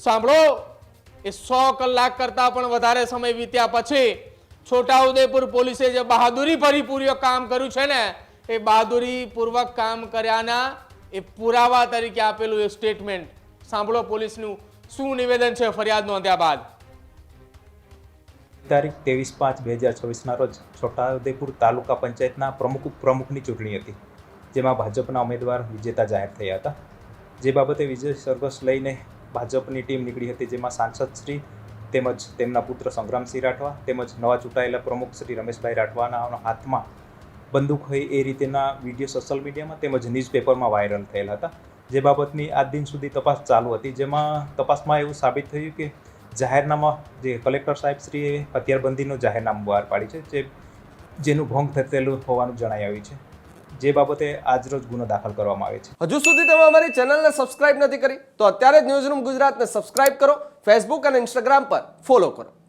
સાંભળો, એ 100 કલાક કરતા પણ વધારે સમય વીત્યા પછી છોટાઉદેપુર પોલીસે જે બહાદુરી ભરીપૂર્વક કામ કર્યું છે ને, એ બહાદુરી પૂર્વક કામ કર્યાના એ પુરાવા તરીકે આપેલું એ સ્ટેટમેન્ટ સાંભળો. પોલીસનું શું નિવેદન છે ફરિયાદ નોંધ્યા બાદ. તારીખ 23/5/2026ના રોજ છોટાઉદેપુર તાલુકા પંચાયતના પ્રમુખ ઉપપ્રમુખની ચૂંટણી હતી, જેમાં ભાજપના ઉમેદવાર વિજેતા જાહેર થયા હતા. જે બાબતે વિજય સરઘસ લઈને ભાજપની ટીમ નીકળી હતી, જેમાં સાંસદ શ્રી તેમજ તેમના પુત્ર સંગ્રામસિંહ રાઠવા તેમજ નવા ચૂંટાયેલા પ્રમુખ શ્રી રમેશભાઈ રાઠવાના હાથમાં બંદૂક હોય એ રીતેના વિડીયો સોશિયલ મીડિયામાં તેમજ ન્યૂઝપેપરમાં વાયરલ થયેલા હતા. જે બાબતની આજ દિન સુધી તપાસ ચાલુ હતી, જેમાં તપાસમાં એવું સાબિત થયું કે જાહેરનામા જે કલેક્ટર સાહેબશ્રીએ હથિયારબંધીનું જાહેરનામું બહાર પાડી છે, જેનું ભંગ થયેલું હોવાનું જણાઈ આવ્યું છે. જે બાબતે આજરોજ ગુનો દાખલ કરવામાં આવે છે. હજુ સુધી તમે અમારી ચેનલને સબસ્ક્રાઇબ નથી કરી તો અત્યારે જ ન્યૂઝરૂમ ગુજરાતને સબસ્ક્રાઇબ કરો, ફેસબુક અને ઇન્સ્ટાગ્રામ પર ફોલો કરો.